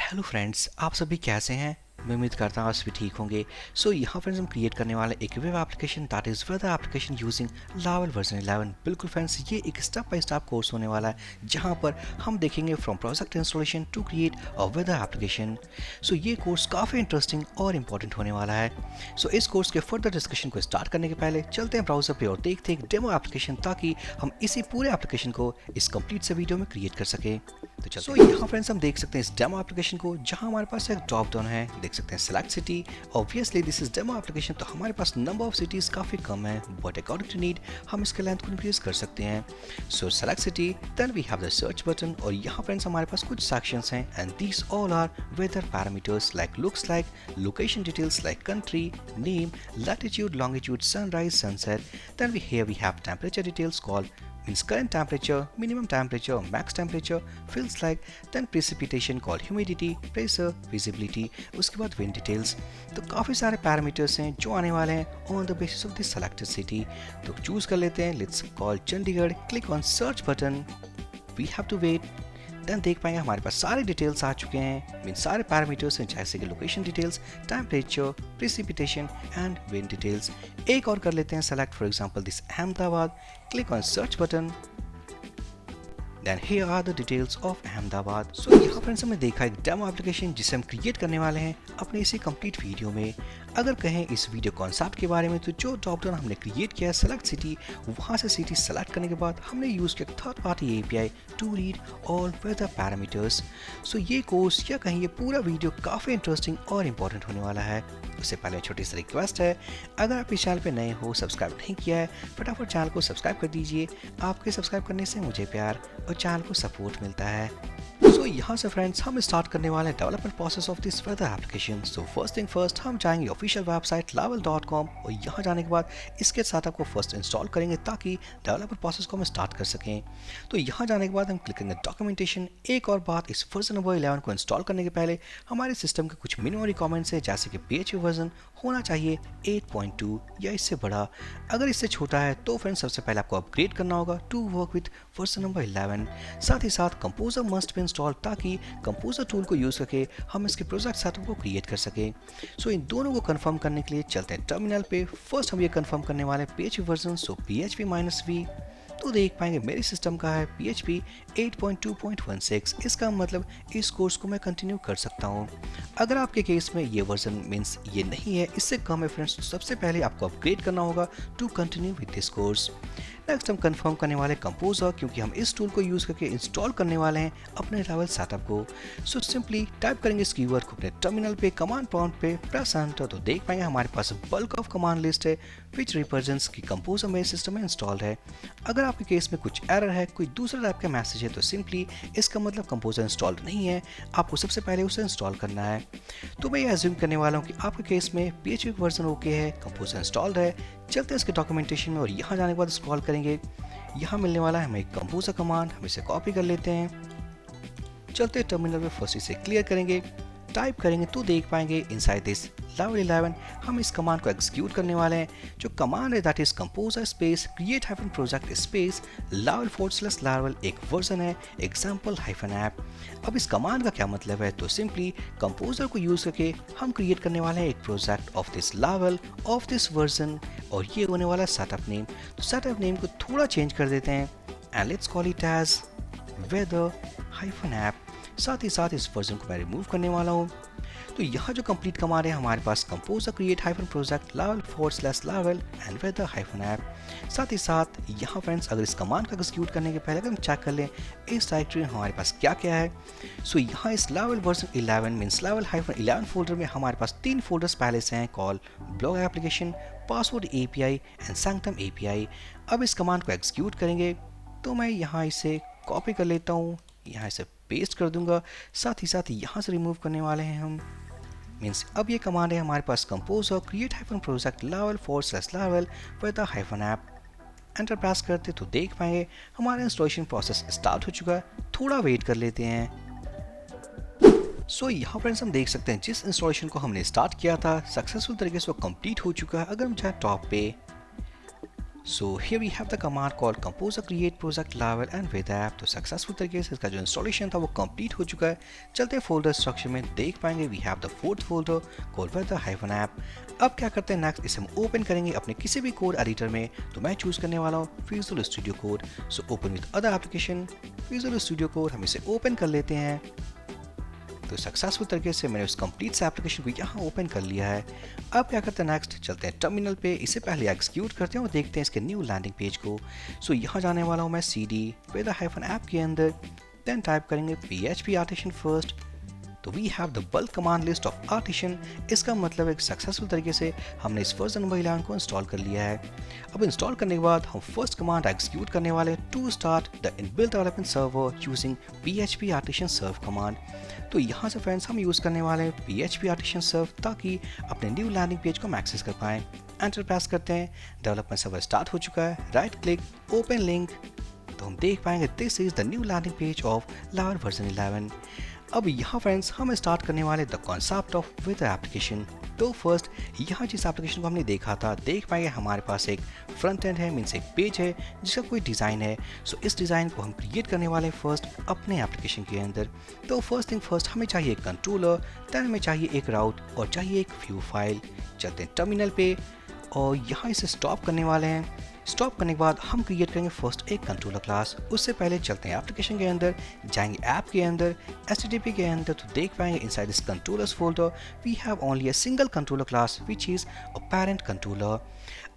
Hello friends, आप सभी कैसे हैं? मैं उम्मीद करता हूँ आप सभी ठीक होंगे। सो यहाँ फ्रेंड्स हम क्रिएट करने वाले एक web application that is weather application using Laravel version 11। बिल्कुल फ्रेंड्स, ये एक स्टेप बाय स्टेप कोर्स होने वाला है जहाँ पर हम देखेंगे from project installation to create a weather application. So ये कोर्स काफ़ी इंटरेस्टिंग और इम्पोर्टेंट होने वाला है। सो इस कोर्स के फर्दर डिस्कशन को स्टार्ट करने के पहले चलते हैं ब्राउजर पे और देखते हैं एक डेमो एप्लीकेशन, ताकि हम इसी पूरे एप्लीकेशन को इस कंप्लीट से वीडियो में क्रिएट कर सके। तो चलते हैं। यहाँ फ्रेंड्स हम देख सकते हैं इस डेमो एप्लीकेशन को, जहाँ हमारे पास एक ड्रॉप डाउन है, देख सकते हैं select city. Obviously this is demo application, तो हमारे पास नंबर ऑफ सिटीज काफ़ी कम है, बट अकॉर्डिंग टू नीड हम इसके लेंथ को इंक्रीज कर सकते हैं। So select city, then we have the search button, और यहाँ फ्रेंड्स हमारे पास कुछ सेक्शंस हैं and these all are weather parameters like looks like location details like country name, latitude, longitude, sunrise, sunset. Then we have temperature details called means current temperature, minimum temperature, max temperature, feels like, then precipitation called humidity, pressure, visibility, उसके बाद wind details। तो काफ़ी सारे parameters हैं जो आने वाले हैं on the basis of this selected city. तो चूज कर लेते हैं, let's call Chandigarh, click on search button, we have to wait. Then देख पाएंगे हमारे पास सारे डिटेल्स आ चुके हैं, मीन सारे पैरामीटर्स हैं, जैसे कि location details, temperature, precipitation and wind details. एक और कर लेते हैं select, for example this Ahmedabad, click on search button, then here are the details of Ahmedabad. So यहाँ फ्रेंड्स हमने देखा एक डेमो एप्लीकेशन जिसे हम क्रिएट करने वाले हैं अपने इसी कंप्लीट वीडियो में। अगर कहें इस वीडियो कॉन्सेप्ट के बारे में, तो जो ड्रॉप डाउन हमने क्रिएट किया है सेलेक्ट सिटी, वहाँ से सिटी सेलेक्ट करने के बाद हमने यूज़ किया third party API to read all weather parameters. So ये कोर्स या कहीं ये पूरा वीडियो काफ़ी इंटरेस्टिंग और इम्पोर्टेंट होने वाला है। उससे पहले छोटी सी रिक्वेस्ट है, अगर आप इस चैनल पे नए हो, सब्सक्राइब नहीं किया है, फटाफट चैनल को सब्सक्राइब कर दीजिए। आपके सब्सक्राइब करने से मुझे प्यार और चैनल को सपोर्ट मिलता है। सो यहाँ से फ्रेंड्स हम स्टार्ट करने वाले हैं development process of this weather application. So first thing first, हम जाएंगे ऑफिशियल वेबसाइट lavel.com, और यहाँ जाने के बाद इसके सेटअप को फर्स्ट इंस्टॉल करेंगे ताकि डेवलपमेंट प्रोसेस को हम स्टार्ट कर सकें। तो यहाँ जाने के बाद हम क्लिक करेंगे डॉक्यूमेंटेशन। एक और बात, इस वर्जन नंबर 11 को इंस्टॉल करने के पहले हमारे सिस्टम के कुछ मिनिमम रिक्वायरमेंट्स है, जैसे कि PHP वर्जन होना चाहिए 8.2 या इससे बड़ा। अगर इससे छोटा है तो फ्रेंड्स सबसे पहले आपको अपग्रेड करना होगा to work with version number 11। साथ ही साथ कंपोजर मस्ट बी इंस्टॉल, ताकि कंपोजर टूल को यूज़ करके हम इसके प्रोजेक्ट सेटअप को क्रिएट कर सकें। सो इन दोनों को कंफर्म करने के लिए चलते हैं टर्मिनल पे। फर्स्ट हम ये कंफर्म करने वाले हैं PHP वर्जन, सो PHP-V। तो देख पाएंगे मेरे सिस्टम का है PHP 8.2.16। इसका मतलब इस कोर्स को मैं कंटिन्यू कर सकता हूँ। अगर आपके केस में ये वर्जन मीन्स ये नहीं है, इससे कम है फ्रेंड्स, तो सबसे पहले आपको अपग्रेड करना होगा to continue with this course. Next हम कंफर्म करने वाले कंपोजर, क्योंकि हम इस टूल को यूज़ करके इंस्टॉल करने वाले हैं अपने लावेल सेटअप को। सो सिंपली टाइप करेंगे इस कीवर्ड को अपने टर्मिनल पे, कमांड प्रॉम्प्ट पे प्रेस एंटर। तो देख पाएंगे हमारे पास बल्क ऑफ कमांड लिस्ट है विच रिप्रेजेंट्स की कंपोजर मेरे सिस्टम में इंस्टॉल्ड है। अगर आपके केस में कुछ एरर है, कोई दूसरा टाइप का मैसेज है, तो सिंपली इसका मतलब कंपोजर इंस्टॉल्ड नहीं है, आपको सबसे पहले उसे इंस्टॉल करना है। तो मैं ये एज्यूम करने वाला हूँ कि आपके केस में PHP वर्जन ओके है, कंपोजर इंस्टॉल्ड है। चलते हैं इसके डॉक्यूमेंटेशन में, और यहाँ जाने के बाद स्क्रॉल करेंगे, यहाँ मिलने वाला है हमें एक कंपोजर कमांड, हम इसे कॉपी कर लेते हैं। चलते टर्मिनल पे फर्स्ट इसे क्लियर करेंगे, टाइप करेंगे तो देख पाएंगे इनसाइड दिस लावेल 11 हम इस कमांड को एग्जीक्यूट करने वाले हैं। जो कमांड है that is composer space create hyphen project space lavel/lavel, एक वर्जन है एग्जाम्पल हाइफन ऐप। अब इस कमांड का क्या मतलब है, तो सिंपली कंपोजर को यूज करके हम क्रिएट करने वाले हैं एक project of this Laravel of this version, और ये होने वाला सेटअप नेम। तो सेटअप नेम को थोड़ा चेंज कर देते हैं and let's call it as weather hyphen app. साथ ही साथ इस वर्जन को मैं रिमूव करने वाला हूँ। तो यहाँ जो कंप्लीट कमांड है हमारे पास composer create hyphen project lavel/lavel and weather hyphen app. साथ ही साथ यहाँ फ्रेंड्स अगर इस कमांड का एग्जीक्यूट करने के पहले अगर हम चेक कर लें इस डायरेक्टरी में हमारे पास क्या क्या है। सो यहाँ इस लावेल वर्जन 11 मीन्स lavel-11 फोल्डर में हमारे पास 3 फोल्डर्स पहले से हैं, call blog application, password API and sanctum API। अब इस कमांड को एग्जीक्यूट करेंगे तो मैं यहाँ इसे कॉपी कर लेता हूँ, यहाँ इसे पेस्ट कर दूंगा। साथ ही साथ यहाँ से रिमूव करने वाले हैं हम, मीन्स अब ये कमांड है हमारे पास composer create hyphen project lavel/lavel weather hyphen app. Enter press करते तो देख पाएंगे हमारा इंस्टॉलेशन प्रोसेस स्टार्ट हो चुका है। थोड़ा वेट कर लेते हैं। सो यहाँ फ्रेंड्स हम देख सकते हैं जिस इंस्टॉलेशन को हमने स्टार्ट किया था सक्सेसफुल तरीके से वो कंप्लीट हो चुका है। अगर हम चाहे टॉप पे, so here we have the command called composer create project Laravel and with app. तो सक्सेसफुल तरीके से इसका जो इंस्टॉलेशन था वो कंप्लीट हो चुका है। चलते हैं फोल्डर स्ट्रक्चर में, देख पाएंगे we have the fourth folder called weather hyphen app. अब क्या करते हैं नेक्स्ट, इसे हम ओपन करेंगे अपने किसी भी कोड एडिटर में। तो मैं चूज करने वाला हूँ visual studio code. So open with other application visual studio code, हम इसे ओपन कर लेते हैं। तो सक्सेसफुल तरीके से मैंने उस कंप्लीट से एप्लीकेशन को यहाँ ओपन कर लिया है। अब क्या करते हैं नेक्स्ट, चलते हैं टर्मिनल पे, इसे पहले एग्जीक्यूट करते हैं और देखते हैं इसके न्यू लैंडिंग पेज को। सो यहाँ जाने वाला हूँ मैं cd वेदर हाइफन ऐप के अंदर, देन टाइप करेंगे php artisan फर्स्ट। तो we have the bulk command list of artisan. इसका मतलब एक सक्सेसफुल तरीके से हमने इस वर्जन नंबर 11 को इंस्टॉल कर लिया है। अब इंस्टॉल करने के बाद हम फर्स्ट कमांड एग्जीक्यूट करने वाले to start the inbuilt development server using php artisan serve command. तो यहाँ से फ्रेंड्स हम यूज़ करने वाले हैं php artisan serve ताकि अपने न्यू लैंडिंग पेज को हम एक्सेस कर पाएँ। एंटर प्रेस करते हैं, डेवलपमेंट सर्वर स्टार्ट हो चुका है। Right click, open link. तो हम देख पाएंगे this is the new landing page of Laravel version 11। अब यहाँ फ्रेंड्स हम स्टार्ट करने वाले the concept of with application. तो फर्स्ट यहाँ जिस एप्लीकेशन को हमने देखा था, देख पाएंगे हमारे पास एक फ्रंट एंड है, मीन्स एक पेज है जिसका कोई डिज़ाइन है। सो इस डिज़ाइन को हम क्रिएट करने वाले फर्स्ट अपने एप्लीकेशन के अंदर। तो फर्स्ट थिंग फर्स्ट, हमें चाहिए एक कंट्रोलर, देन हमें चाहिए एक राउट और चाहिए एक व्यू फाइल। चलते हैं टर्मिनल पे और यहाँ इसे स्टॉप करने वाले हैं। स्टॉप करने के बाद हम क्रिएट करेंगे फर्स्ट एक कंट्रोलर क्लास। उससे पहले चलते हैं एप्लीकेशन के अंदर, जाएंगे ऐप के अंदर, HTTP के अंदर। तो देख पाएंगे inside this controllers folder we have only a single controller class which is a parent controller.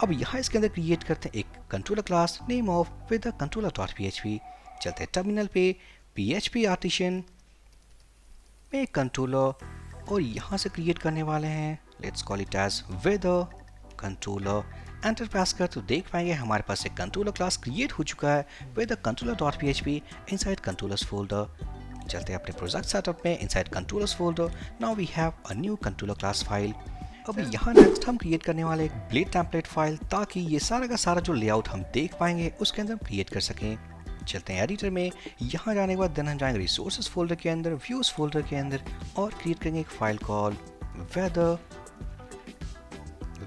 अब यहाँ इसके अंदर क्रिएट करते हैं एक controller class name of with the controller dot php। चलते हैं टर्मिनल पे, php artisan में कंट्रोलर और यहाँ से क्रिएट करने वाले हैं, let's call it as with controller. Enter press कर तो देख पाएंगे हमारे पास एक कंट्रोलर क्लास क्रिएट हो चुका है with controller dot php inside controllers folder. चलते हैं अपने प्रोजेक्ट सेटअप में, inside controllers folder now we have a new controller class file. अब यहाँ नेक्स्ट हम क्रिएट करने वाले एक ब्लेड टेम्पलेट फाइल ताकि ये सारा का सारा जो लेआउट हम देख पाएंगे उसके अंदर हम क्रिएट कर सकें। चलते हैं एडिटर में, यहाँ जाने के बाद देन हम जाएंगे रिसोर्सेज फोल्डर के अंदर, व्यूज फोल्डर के अंदर और क्रिएट करेंगे एक फाइल कॉल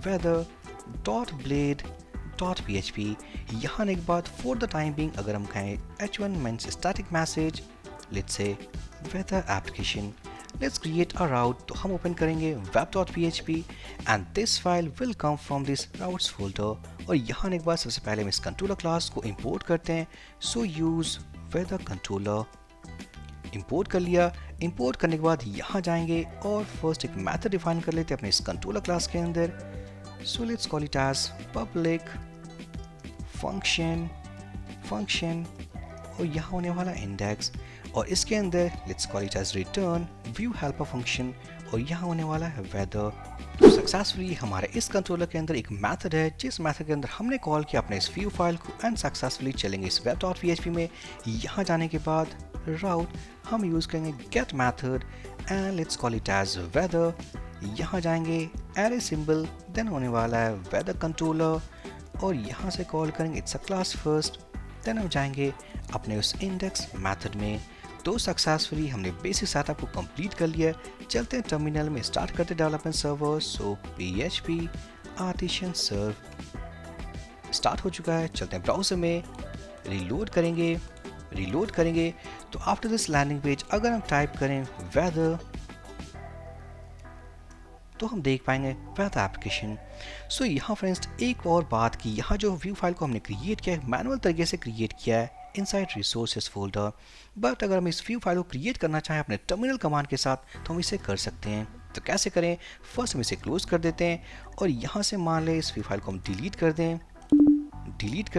weather.blade.php। यहाँ आने के बाद फॉर द टाइम बिंग अगर हम कहें h1 means static message, let's say weather application, let's create a route। तो हम ओपन करेंगे web.php and this file will come from this routes folder। और यहाँ आने के बाद सबसे पहले हम इस कंट्रोलर क्लास को इंपोर्ट करते हैं। सो यूज weather controller, इंपोर्ट कर लिया। इंपोर्ट करने के बाद यहाँ जाएंगे और फर्स्ट एक मेथड डिफाइन कर लेते हैं अपने इस कंट्रोलर क्लास के अंदर। So let's call it as public function और यहाँ होने वाला इंडेक्स और इसके अंदर let's call it as return view helper function और यहाँ होने वाला है वेदर। तो सक्सेसफुली हमारे इस कंट्रोलर के अंदर एक मेथड है जिस मेथड के अंदर हमने कॉल किया अपने इस व्यू फाइल को एंड सक्सेसफुली चलेंगे इस web.php में। यहाँ जाने के बाद राउट हम यूज़ करेंगे get method and let's call it as weather. यहाँ जाएंगे एरे सिंबल, देन होने वाला है वेदर कंट्रोलर और यहाँ से कॉल करेंगे it's a class first, then हम जाएंगे अपने उस इंडेक्स मेथड में। तो सक्सेसफुली हमने बेसिक सेटअप को कंप्लीट कर लिया है। चलते हैं टर्मिनल में, स्टार्ट करते डेवलपमेंट सर्वर। सो php artisan serve स्टार्ट हो चुका है। चलते हैं ब्राउज़र में, रीलोड करेंगे। तो आफ्टर दिस लैंडिंग पेज अगर हम टाइप करें वेदर तो हम देख पाएंगे वेदर एप्लीकेशन। सो यहाँ फ्रेंड्स एक और बात की, यहाँ जो व्यू फाइल को हमने क्रिएट किया है मैनुअल तरीके से क्रिएट किया है इनसाइड रिसोर्सेज फोल्डर। बट अगर हम इस व्यू फाइल को क्रिएट करना चाहें अपने टर्मिनल कमांड के साथ तो हम इसे कर सकते हैं। तो कैसे करें, फर्स्ट हम इसे क्लोज कर देते हैं और यहाँ से मान लें इस व्यू फाइल को हम डिलीट कर दें। डिलीट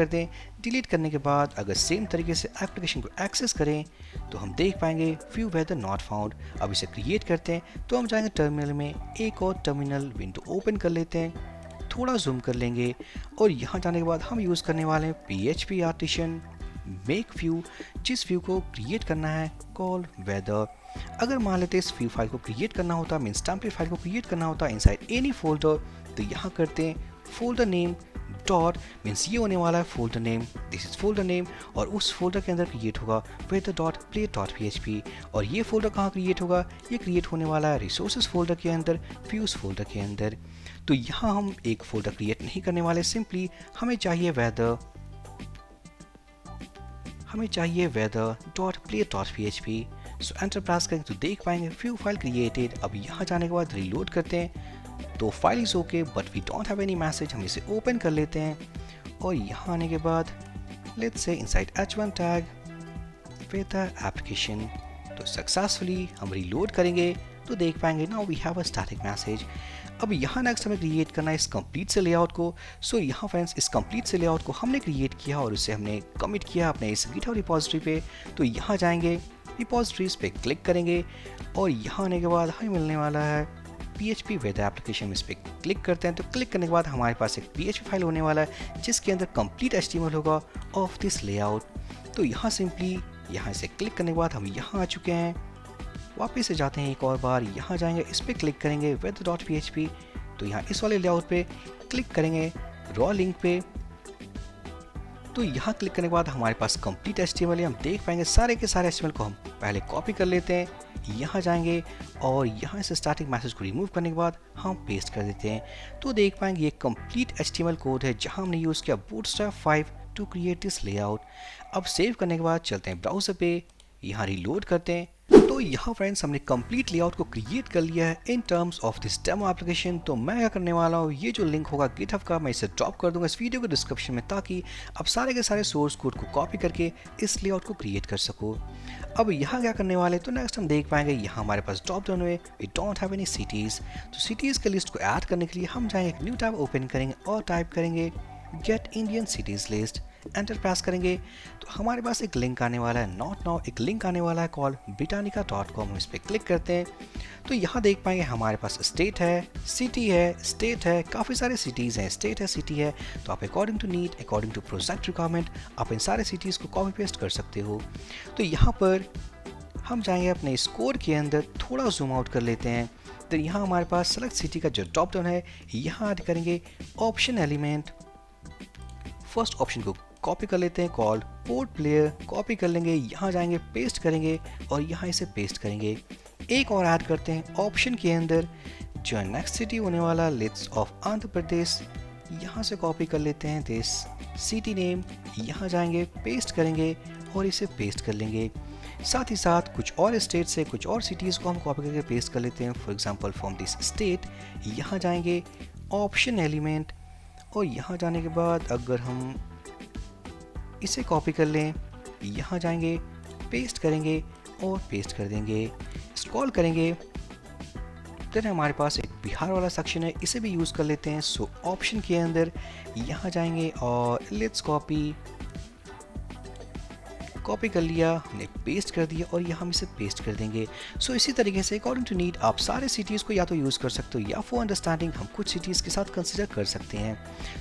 करने के बाद अगर सेम तरीके से एप्लीकेशन को एक्सेस करें तो हम देख पाएंगे व्यू वेदर नॉट फाउंड। अब इसे क्रिएट करते हैं तो हम जाएंगे टर्मिनल में, एक और टर्मिनल विंडो ओपन कर लेते हैं, थोड़ा जूम कर लेंगे और यहाँ जाने के बाद हम यूज़ करने वाले हैं php artisan मेक व्यू। जिस व्यू को क्रिएट करना है कॉल वेदर। अगर मान लेते इस व्यू फाइल को क्रिएट करना होता, मीन्स टेम्पलेट फाइल को क्रिएट करना होता इनसाइड एनी फोल्डर, तो यहाँ करते हैं फोल्डर नेम डॉट मीन्स ये होने वाला है folder name, this is folder name, और उस फोल्डर के अंदर क्रिएट होगा with dot play dot php। और ये फोल्डर कहाँ क्रिएट होगा, ये क्रिएट होने वाला है रिसोर्सेज फोल्डर के अंदर, व्यूज फोल्डर के अंदर। तो यहाँ हम एक फोल्डर क्रिएट नहीं करने वाले, सिंपली हमें चाहिए weather dot play dot php। सो एंटर प्रेस करेंगे तो देख पाएंगे व्यू फाइल क्रिएटेड। अब यहाँ जाने के बाद रीलोड करते हैं तो file is okay but we don't have any message. हम इसे ओपन कर लेते हैं और यहाँ आने के बाद let's say inside h1 tag weather application. तो सक्सेसफुली हम रीलोड करेंगे तो देख पाएंगे now we have a static message. अब यहाँ नेक्स्ट हमें क्रिएट करना है इस कंप्लीट से लेआउट को। सो यहाँ फ्रेंड्स इस कंप्लीट से लेआउट को हमने क्रिएट किया और उसे हमने कमिट किया अपने इस गिटहब रिपॉजिटरी पे। तो यहाँ जाएंगे रिपॉजिटरीज पे क्लिक करेंगे और यहाँ आने के बाद हमें मिलने वाला है PHP weather एप्लीकेशन। इस पर क्लिक करते हैं तो क्लिक करने के बाद हमारे पास एक PHP फाइल होने वाला है जिसके अंदर कंप्लीट HTML होगा ऑफ दिस लेआउट। तो यहाँ सिंपली यहाँ से क्लिक करने के बाद हम यहाँ आ चुके हैं। वापस से जाते हैं एक और बार, यहाँ जाएंगे इस पर क्लिक करेंगे weather.php। तो यहाँ इस वाले लेआउट पे क्लिक करेंगे रॉ लिंक पे। तो यहाँ क्लिक करने के बाद हमारे पास कंप्लीट HTML है। हम देख पाएंगे सारे के सारे HTML को हम पहले कॉपी कर लेते हैं, यहाँ जाएंगे और यहाँ से स्टैटिक मैसेज को रिमूव करने के बाद हम पेस्ट कर देते हैं। तो देख पाएंगे ये कंप्लीट HTML कोड है जहाँ हमने यूज़ किया Bootstrap 5 to create this layout. अब सेव करने के बाद चलते हैं ब्राउज़र पे, यहाँ रीलोड करते हैं। तो यहाँ फ्रेंड्स हमने कंप्लीट लेआउट को क्रिएट कर लिया है in terms of this demo application. तो मैं क्या करने वाला हूँ, ये जो लिंक होगा गिटहब का मैं इसे ड्रॉप कर दूंगा इस वीडियो के डिस्क्रिप्शन में, ताकि आप सारे के सारे सोर्स कोड को कॉपी करके इस लेआउट को क्रिएट कर सको। अब यहाँ क्या करने वाले, तो नेक्स्ट हम देख पाएंगे यहाँ हमारे पास ड्रॉप डाउन में we don't have any cities. तो सिटीज़ के लिस्ट को ऐड करने के लिए हम जाएंगे एक न्यू टैब ओपन करेंगे और टाइप करेंगे get Indian cities list. Enter press करेंगे तो हमारे पास एक लिंक आने वाला है, नॉट नाउ एक लिंक आने वाला है कॉल britannica.com। हम इस पर क्लिक करते हैं तो यहाँ देख पाएंगे हमारे पास स्टेट है, सिटी है, स्टेट है, काफ़ी सारे सिटीज़ हैं, स्टेट है, सिटी है। तो आप according to need, according to project requirement आप इन सारे सिटीज़ को कॉपी पेस्ट कर सकते हो। तो यहाँ पर हम जाएंगे अपने इस कोड के अंदर, थोड़ा जूम आउट कर लेते हैं। तो यहाँ हमारे पास सेलेक्ट सिटी का जो ड्रॉप डाउन है, यहाँ ऐड करेंगे ऑप्शन एलिमेंट। फर्स्ट ऑप्शन को कॉपी कर लेते हैं कॉल पोर्ट प्लेयर, कॉपी कर लेंगे, यहाँ जाएंगे पेस्ट करेंगे और यहाँ इसे पेस्ट करेंगे। एक और ऐड करते हैं ऑप्शन के अंदर, जो नेक्स्ट सिटी होने वाला लिस्ट ऑफ आंध्र प्रदेश, यहाँ से कॉपी कर लेते हैं दिस सिटी नेम, यहाँ जाएंगे पेस्ट करेंगे और इसे पेस्ट कर लेंगे। साथ ही साथ कुछ और स्टेट से कुछ और सिटीज़ को हम कॉपी करके पेस्ट कर लेते हैं। For example from this state, यहाँ जाएंगे ऑप्शन एलिमेंट और यहाँ जाने के बाद अगर हम इसे कॉपी कर लें, यहाँ जाएंगे पेस्ट करेंगे और पेस्ट कर देंगे, स्क्रॉल करेंगे। फिर हमारे पास एक बिहार वाला सेक्शन है, इसे भी यूज़ कर लेते हैं। सो ऑप्शन के अंदर यहाँ जाएंगे और लेट्स कॉपी कर लिया, हमने पेस्ट कर दिया और यहाँ हम इसे पेस्ट कर देंगे। सो इसी तरीके से अकॉर्डिंग टू नीड आप सारे सिटीज़ को या तो यूज़ कर सकते हो या फॉर अंडरस्टैंडिंग हम कुछ सिटीज़ के साथ कंसिडर कर सकते हैं।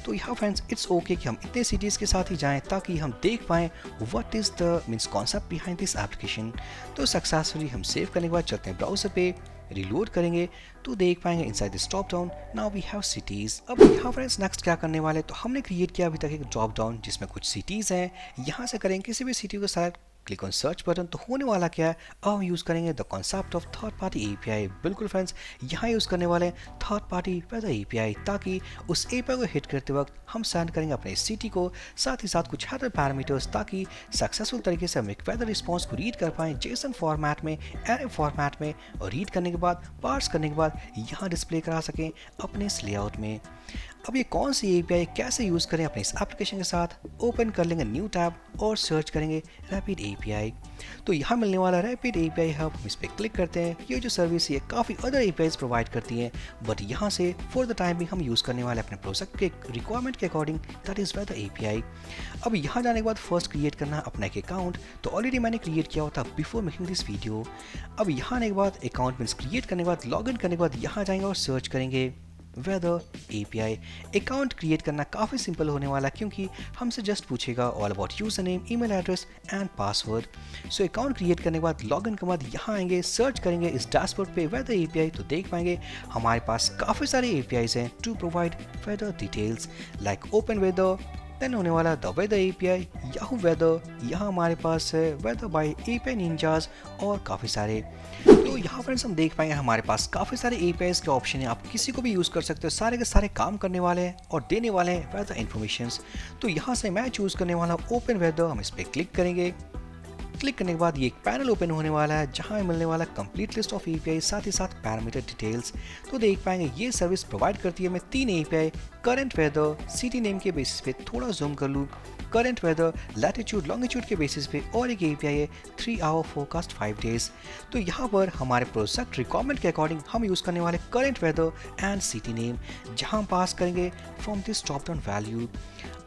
तो यहाँ फ्रेंड्स इट्स ओके कि हम इतने सिटीज़ के साथ ही जाएं ताकि हम देख पाएँ what is the means concept behind this application. तो सक्सेसफुली हम सेव करने के बाद चलते हैं ब्राउज़र पे, रीलोड करेंगे तो देख पाएंगे inside this drop down now we have cities. अब यहाँ फ्रेंड्स नेक्स्ट क्या करने वाले, तो हमने क्रिएट किया अभी तक एक ड्रॉप डाउन जिसमें कुछ सिटीज़ हैं। यहाँ से करेंगे किसी भी सिटी को select, click on search button, तो होने वाला क्या है, अब हम यूज़ करेंगे the concept of third party API। बिल्कुल फ्रेंड्स, यहाँ यूज़ करने वाले हैं थर्ड पार्टी वेदर API, ताकि उस API को हिट करते वक्त हम सेंड करेंगे अपने सिटी को, साथ ही साथ कुछ हेडर पैरामीटर्स, ताकि सक्सेसफुल तरीके से हम एक वेदर रिस्पॉन्स को रीड कर पाएँ जेसन फॉर्मेट में, एरे फॉर्मेट में, और रीड करने के बाद पार्स करने के बाद यहाँ डिस्प्ले करा सकें अपने इस लेआउट में। अब ये कौन सी API कैसे यूज़ करें अपने इस एप्लीकेशन के साथ, ओपन कर लेंगे न्यू टैब और सर्च करेंगे रैपिड API। तो यहाँ मिलने वाला रैपिड API हब, इस पर क्लिक करते हैं। ये जो सर्विस है काफ़ी अदर APIs प्रोवाइड करती हैं, बट यहाँ से फॉर द टाइम भी हम यूज़ करने वाले अपने प्रोजेक्ट के रिक्वायरमेंट के according, that is weather API। अब यहाँ जाने के बाद फर्स्ट क्रिएट करना है अपना एक अकाउंट, तो ऑलरेडी मैंने क्रिएट किया होता बिफोर मेकिंग दिस वीडियो। अब यहाँ आने के बाद अकाउंट मीन्स क्रिएट करने के बाद, लॉग इन करने के बाद यहाँ जाएंगे और सर्च करेंगे वेदर API। अकाउंट क्रिएट करना काफ़ी सिंपल होने वाला है क्योंकि हमसे जस्ट पूछेगा all about user name, email address and password. So account create करने के बाद लॉगिन के बाद यहाँ आएंगे, सर्च करेंगे इस डैशबोर्ड पे वेदर API, तो देख पाएंगे हमारे पास काफ़ी सारे APIs हैं to provide weather details like open weather, then होने वाला the weather API, Yahoo weather, यहाँ हमारे पास है वेदर बाय API निंजास और काफ़ी सारे। तो यहाँ फ्रेंड्स हम देख पाएंगे हमारे पास काफ़ी सारे APIs के ऑप्शन हैं, आप किसी को भी यूज़ कर सकते हो, सारे के सारे काम करने वाले हैं और देने वाले हैं वेदर इन्फॉर्मेशंस। तो यहाँ से मैं चूज़ करने वाला ओपन वेदर, हम इस पर क्लिक करेंगे। क्लिक करने के बाद ये एक पैनल ओपन होने वाला है जहां हमें मिलने वाला कंप्लीट लिस्ट ऑफ API, साथ ही साथ पैरामीटर डिटेल्स। तो देख पाएंगे ये सर्विस प्रोवाइड करती है हमें 3 API, current weather, city name के बेसिस पे, थोड़ा जूम कर लूँ, करंट वेदर, लैटिट्यूड लॉन्गिट्यूड के बेसिस पे, और एक API है 3 आवर फोरकास्ट 5 डेज। तो यहाँ पर हमारे प्रोजेक्ट रिक्वायरमेंट के अकॉर्डिंग हम यूज़ करने वाले current weather and city name, जहाँ हम पास करेंगे from this top down value.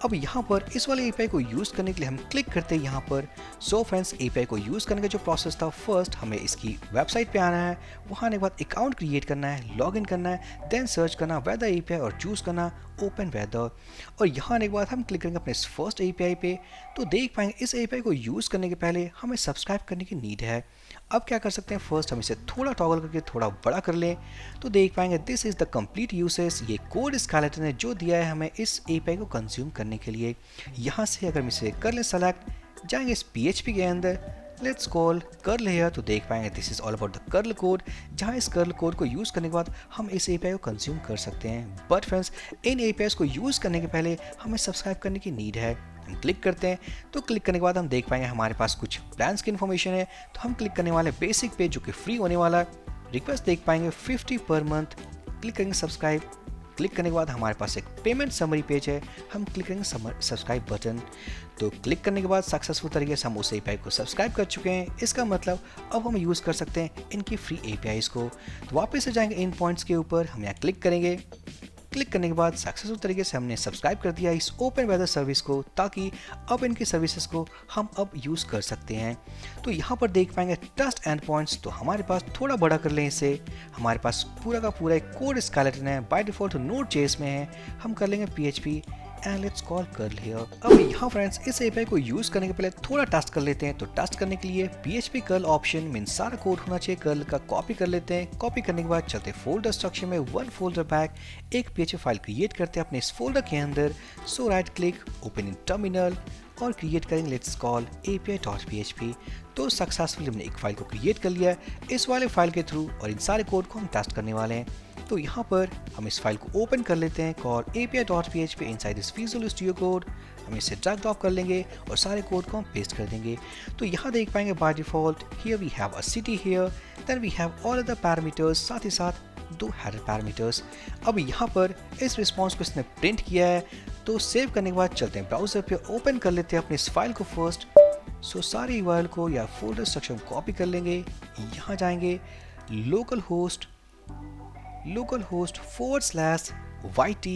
अब यहाँ पर इस वाले API को यूज़ करने के लिए हम क्लिक करते हैं यहाँ पर। सो फ्रेंड्स API को यूज़ करने का जो प्रोसेस था, फर्स्ट हमें इसकी वेबसाइट पे आना है, वहाँ आने के बाद अकाउंट क्रिएट करना है, लॉगिन करना है, देन सर्च करना वेदर API और चूज़ करना ओपन वेदर। और यहाँ आने के बाद हम क्लिक करेंगे अपने इस फर्स्ट API पे। तो देख पाएंगे इस API को यूज़ करने के पहले हमें सब्सक्राइब करने की नीड है। अब क्या कर सकते हैं, फर्स्ट हम इसे थोड़ा टॉगल करके थोड़ा बड़ा कर लें। तो देख पाएंगे this is the complete usage, ये कोड स्केलेटन है जो दिया है हमें इस API को कंज्यूम करने के लिए। यहाँ से अगर हम इसे कर लें सेलेक्ट, जाएंगे इस PHP के अंदर, लेट्स कॉल कर्ल हेयर, तो देख पाएंगे this is all about the curl code, जहाँ इस कर्ल कोड को यूज़ करने के बाद हम इस API को कंज्यूम कर सकते हैं। बट फ्रेंड्स इन APIs को यूज़ करने के पहले हमें सब्सक्राइब करने की नीड है। हम क्लिक करते हैं, तो क्लिक करने के बाद हम देख पाएंगे हमारे पास कुछ प्लान्स की इन्फॉर्मेशन है। तो हम क्लिक करने वाले बेसिक पे जो कि फ्री होने वाला है, रिक्वेस्ट देख पाएंगे 50 पर मंथ, क्लिक करेंगे सब्सक्राइब। क्लिक करने के बाद हमारे पास एक पेमेंट समरी पेज है, हम क्लिक करेंगे सब्सक्राइब बटन। तो क्लिक करने के बाद सक्सेसफुल तरीके से हम उस API को सब्सक्राइब कर चुके हैं। इसका मतलब अब हम यूज़ कर सकते हैं इनकी फ्री APIs को। तो वापस से जाएंगे इन पॉइंट्स के ऊपर, हम यहाँ क्लिक करेंगे। क्लिक करने के बाद सक्सेसफुल तरीके से हमने सब्सक्राइब कर दिया इस ओपन वेदर सर्विस को, ताकि अब इनकी सर्विसेज को हम अब यूज़ कर सकते हैं। तो यहाँ पर देख पाएंगे ट्रस्ट एंड पॉइंट्स, तो हमारे पास थोड़ा बड़ा कर लें इसे, हमारे पास पूरा का पूरा एक कोड स्केलेटन है, बाय डिफॉल्ट Node.js में है, हम कर लेंगे PHP and let's call curl here. अब यहाँ फ्रेंड्स इस API को यूज करने के पहले थोड़ा टेस्ट कर लेते हैं। तो टेस्ट करने के लिए PHP कर्ल ऑप्शन मीन सारा कोड होना चाहिए कर्ल का, कॉपी कर लेते हैं। कॉपी करने के बाद चलते फोल्डर स्ट्रक्चर में, वन फोल्डर बैक, एक PHP फाइल क्रिएट करते हैं अपने इस फोल्डर के अंदर। So right click, open in terminal और क्रिएट करेंगे लेट्स कॉल API.php। तो सक्सेसफुली हमने एक फाइल को क्रिएट कर लिया है इस वाले फाइल के थ्रू, और इन सारे कोड को हम टेस्ट करने वाले हैं। तो यहाँ पर हम इस फाइल को ओपन कर लेते हैं, call API.php inside this visual studio code. हम इसे ड्रैग ड्रॉप कर लेंगे और सारे कोड को हम पेस्ट कर देंगे। तो यहाँ देख पाएंगे by default here we have a city here, then we have all other parameters, साथ ही साथ 2 हेडर पैरामीटर्स। अब यहाँ पर इस रिस्पॉन्स को इसने प्रिंट किया है। तो सेव करने के बाद चलते हैं ब्राउजर पे, ओपन कर लेते हैं अपने इस फाइल को फर्स्ट। सो सारी फाइल को या फोल्डर स्ट्रक्चर को कॉपी कर लेंगे, यहाँ जाएंगे local host /YT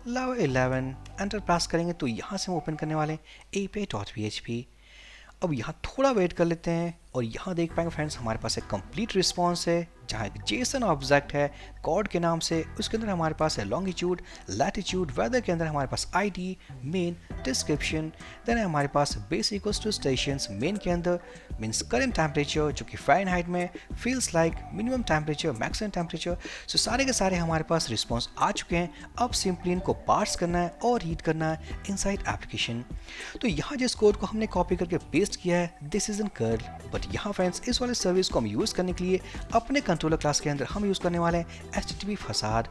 Lava 11 enter press करेंगे। तो यहाँ से हम ओपन करने वाले हैं API.php। अब यहाँ थोड़ा वेट कर लेते हैं और यहाँ देख पाएंगे फ्रेंड्स हमारे पास एक कंप्लीट रिस्पॉन्स है, जहाँ एक जेसन ऑब्जेक्ट है कॉर्ड के नाम से, उसके अंदर हमारे पास है लॉन्गिट्यूड, लैटिट्यूड, वेदर के अंदर हमारे पास ID, मेन, डिस्क्रिप्शन, देन है हमारे पास base equals to stations, main के अंदर मीन्स करंट टेम्परेचर जो कि फ़ारेनहाइट में, feels like, minimum temperature, maximum temperature. So सारे के सारे हमारे पास रिस्पॉन्स आ चुके हैं। अब सिंपली इनको पार्स करना है और रीड करना है इनसाइड एप्लीकेशन। तो यहाँ जिस कोड को हमने कॉपी करके पेस्ट किया है this is in curl, but यहाँ फ्रेंड्स इस वाले सर्विस को हम यूज़ करने के लिए अपने कंट्रोलर क्लास के अंदर हम यूज़ करने वाले हैं HTTP फसाद।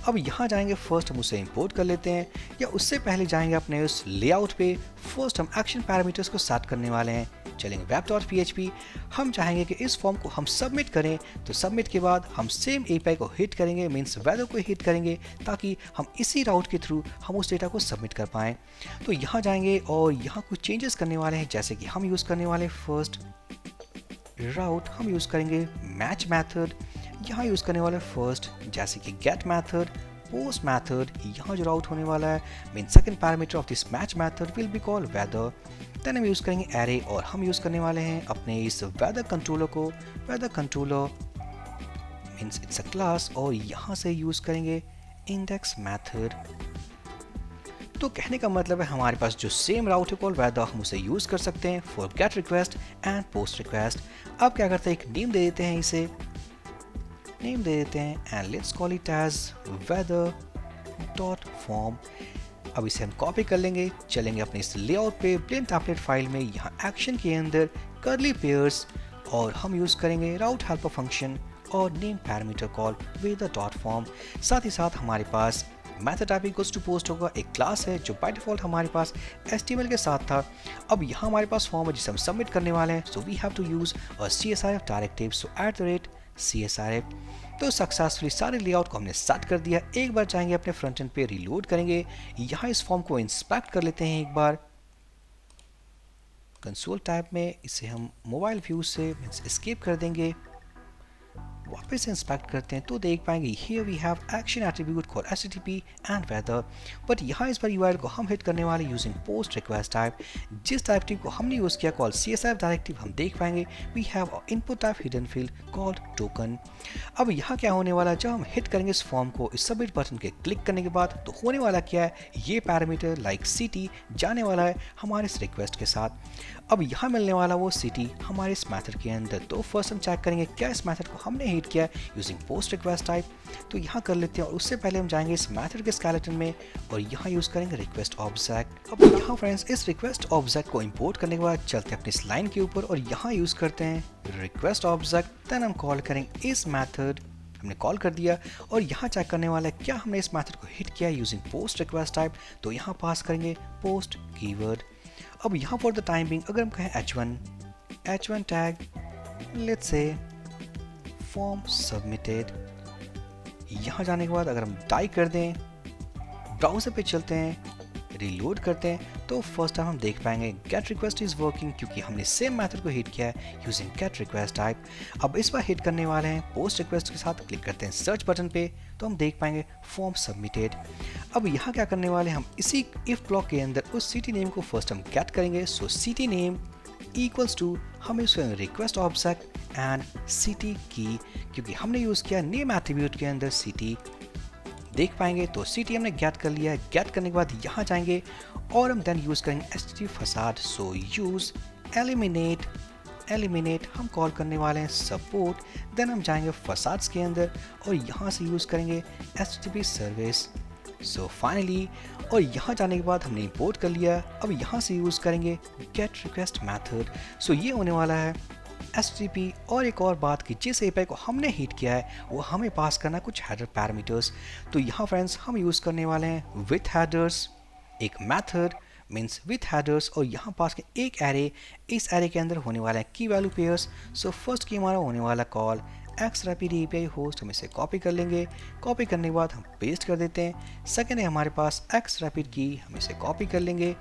अब यहाँ जाएंगे फर्स्ट हम उसे इंपोर्ट कर लेते हैं, या उससे पहले जाएंगे अपने उस लेआउट पे, फर्स्ट हम एक्शन पैरामीटर्स को सेट करने वाले हैं। चलेंगे web.php, हम चाहेंगे कि इस फॉर्म को हम सबमिट करें। तो सबमिट के बाद हम सेम API को हिट करेंगे, मीन्स वेदर को हिट करेंगे, ताकि हम इसी राउट के थ्रू हम उस डेटा को सबमिट कर पाएँ। तो यहाँ जाएंगे और यहाँ कुछ चेंजेस करने वाले हैं, जैसे कि हम यूज़ करने वाले फर्स्ट राउट हम यूज़ करेंगे मैच मैथड, यहाँ यूज़ करने वाले फर्स्ट जैसे कि गेट मैथड, पोस्ट मैथड, यहाँ जो राउट होने वाला है mean second parameter of this match method will be called weather. Then हम यूज़ करेंगे एरे, और हम यूज़ करने वाले हैं अपने इस वेदर कंट्रोलर को, weather controller means it's a class, और यहाँ से यूज़ करेंगे इंडेक्स मेथड। तो कहने का मतलब है हमारे पास जो सेम राउट है कॉल वेदर, हम उसे यूज़ कर सकते हैं for gate request and post request. अब क्या करते हैं, एक नेम दे देते हैं, इसे नेम दे देते हैं and let's call it as weather dot form. अब इसे हम कॉपी कर लेंगे, चलेंगे अपने इस लेआउट पे, प्लेन टेम्पलेट फाइल में, यहाँ एक्शन के अंदर कर्ली पेयर्स, और हम यूज़ करेंगे राउट हेल्पर फंक्शन और name parameter call weather dot form. साथ ही साथ हमारे पास method type equals to post होगा, एक क्लास है जो बाय डिफॉल्ट हमारे पास HTML के साथ था। अब यहाँ हमारे पास फॉर्म है जिसे हम सबमिट करने वाले हैं, so we have to use a CSRF directive, so @CSRF। तो सक्सेसफुली सारे लेआउट को हमने सेट कर दिया। एक बार जाएंगे अपने फ्रंट एंड पे, रीलोड करेंगे, यहाँ इस फॉर्म को इंस्पेक्ट कर लेते हैं एक बार कंसोल टैब में। इसे हम मोबाइल व्यू से एस्केप कर देंगे, वापस इंस्पेक्ट करते हैं तो देख पाएंगे here we have action attribute called HTTP and weather. But यहाँ इस बार URL को हम हिट करने वाले यूजिंग पोस्ट रिक्वेस्ट टाइप। जिस डायरेक्टिव को हमने यूज़ किया कॉल्ड CSRF डायरेक्टिव, हम देख पाएंगे we have input type hidden field called token. अब यहाँ क्या होने वाला, जब हम हिट करेंगे इस फॉर्म को इस सबमिट बटन के क्लिक करने के बाद, तो होने वाला क्या है, ये पैरामीटर लाइक सिटी जाने वाला है हमारे इस रिक्वेस्ट के साथ। अब यहाँ मिलने वाला वो सिटी हमारे इस मेथड के अंदर। तो फर्स्ट हम चेक करेंगे क्या इस मेथड को हमने हिट किया यूजिंग पोस्ट रिक्वेस्ट टाइप, तो यहाँ कर लेते हैं। और उससे पहले हम जाएंगे इस मेथड के स्केलेटन में और यहाँ यूज करेंगे रिक्वेस्ट ऑब्जेक्ट। अब यहाँ फ्रेंड्स इस रिक्वेस्ट ऑब्जेक्ट को इंपोर्ट करने के बाद चलते हैं अपनी इस लाइन के ऊपर और यहाँ यूज करते हैं रिक्वेस्ट ऑब्जेक्ट। देन हम कॉल करेंगे इस मेथड, हमने कॉल कर दिया और यहाँ चेक करने वाला है क्या हमने इस मेथड को हिट किया यूजिंग पोस्ट रिक्वेस्ट टाइप, तो यहाँ पास करेंगे पोस्ट कीवर्ड। अब यहाँ फॉर द टाइम बिंग अगर हम कहें h1 tag, let's say form submitted, यहाँ जाने के बाद अगर हम टाइप कर दें, ब्राउज़र पे चलते हैं, रीलोड करते हैं, तो फर्स्ट टाइम हम देख पाएंगे गेट रिक्वेस्ट इज वर्किंग, क्योंकि हमने सेम मेथड को हिट किया है यूजिंग गेट रिक्वेस्ट टाइप। अब इस बार हिट करने वाले हैं पोस्ट रिक्वेस्ट के साथ, क्लिक करते हैं सर्च बटन पे, तो हम देख पाएंगे फॉर्म सबमिटेड। अब यहाँ क्या करने वाले हैं, हम इसी इफ ब्लॉक के अंदर उस सिटी नेम को फर्स्ट हम गेट करेंगे। सो सिटी नेम इक्वल्स टू, हम यूज करेंगे रिक्वेस्ट ऑब्जेक्ट एंड सिटी की, क्योंकि हमने यूज किया नेम एट्रीब्यूट के अंदर सिटी, देख पाएंगे। तो सिटी हमने गेट कर लिया है। गेट करने के बाद यहाँ जाएंगे और हम देन यूज करेंगे HTTP फसाड। सो यूज एलिमिनेट हम कॉल करने वाले हैं सपोर्ट। देन हम जाएंगे फसाड्स के अंदर और यहाँ से यूज करेंगे HTTP सर्विस। सो फाइनली, और यहाँ जाने के बाद हमने इंपोर्ट कर लिया। अब यहाँ से यूज करेंगे गेट रिक्वेस्ट मैथड। सो ये होने वाला है HTTP। और एक और बात कि जिस API को हमने हिट किया है वो हमें पास करना कुछ हेडर पैरामीटर्स। तो यहाँ फ्रेंड्स हम यूज़ करने वाले हैं विथ हेडर्स, एक मेथड मीन्स विथ हेडर्स, और यहाँ पास के एक एरे, इस एरे के अंदर होने वाला है की वैल्यू पेयर्स। सो फर्स्ट की हमारा होने वाला कॉल xrapid API होस्ट, हम इसे कॉपी कर लेंगे। कॉपी करने के बाद हम पेस्ट कर देते हैं। सेकेंड है हमारे पास xrapid की, हम इसे कॉपी कर लेंगे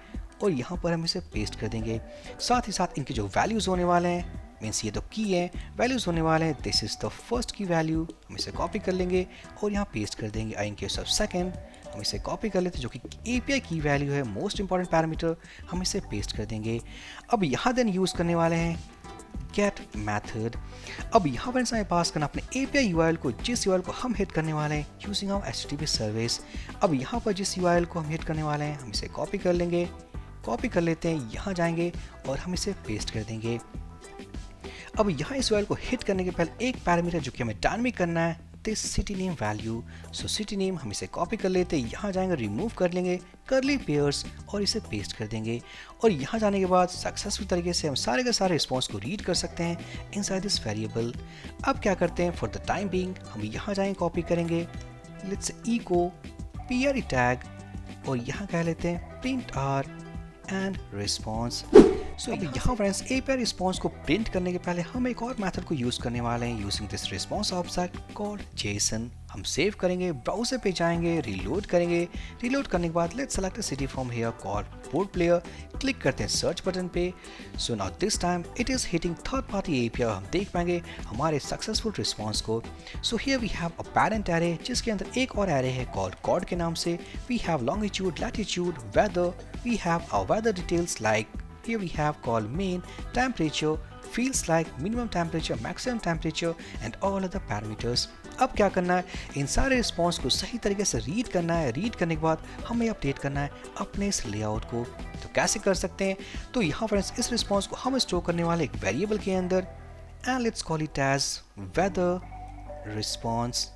और यहाँ पर हम इसे पेस्ट कर देंगे। साथ ही साथ इनके जो वैल्यूज़ होने वाले हैं, मीन्स ये तो की है, वैल्यूज़ होने वाले हैं, दिस इज़ द फर्स्ट की वैल्यू, हम इसे कॉपी कर लेंगे और यहाँ पेस्ट कर देंगे। इन केस ऑफ सेकेंड हम इसे कॉपी कर लेते हैं, जो कि API की वैल्यू है, मोस्ट इंपॉर्टेंट पैरामीटर, हम इसे पेस्ट कर देंगे। अब यहाँ देन यूज़ करने वाले हैं गेट मैथड। अब यहाँ पर हमें पास करना अपने API URL को, जिस URL को हम हिट करने वाले हैं यूजिंग आवर HTTP सर्विस। अब यहाँ पर जिस URL को हम हिट करने वाले हैं हम इसे कॉपी कर लेंगे, कॉपी कर लेते हैं, यहाँ जाएंगे और हम इसे पेस्ट कर देंगे। अब यहाँ इस URL को हिट करने के पहले एक पैरामीटर जो कि हमें डायनामिक करना है, this city name value. So city name हम इसे कॉपी कर लेते हैं, यहाँ जाएंगे, रिमूव कर लेंगे कर्ली पेयर्स और इसे पेस्ट कर देंगे। और यहाँ जाने के बाद सक्सेसफुल तरीके से हम सारे के सारे रिस्पॉन्स को रीड कर सकते हैं इनसाइड दिस वेरिएबल। अब क्या करते हैं, फॉर द टाइम बीइंग हम यहाँ जाएंगे, कॉपी करेंगे, लेट्स इको PRE टैग और यहाँ कह लेते हैं प्रिंट आर एंड रिस्पॉन्स। सो यहाँ फ्रेंड्स API रिस्पॉन्स को प्रिंट करने के पहले हम एक और मेथड को यूज़ करने वाले हैं using this response object called JSON। हम सेव करेंगे, ब्राउज़र पे जाएंगे, रीलोड करेंगे, रीलोड करने के बाद let's select a city from here called Port player, click करते हैं सर्च बटन पे। So now this time it is hitting third party API, हम देख पाएंगे हमारे सक्सेसफुल रिस्पॉन्स को। So here we have a parent array जिसके अंदर एक और एरे है कॉल्ड कॉर्ड के नाम से। We have longitude, latitude, weather, we have our weather details like here we have called main, temperature, fields like minimum temperature, maximum temperature and all other parameters. अब क्या करना है, इन सारे रिस्पॉन्स को सही तरीके से रीड करना है। रीड करने के बाद हमें अपडेट करना है अपने इस लेआउट को। तो कैसे कर सकते हैं, तो यहाँ फ्रेंड्स इस रिस्पॉन्स को हम स्टोर करने वाले एक वेरिएबल के अंदर, and let's call it as weather response.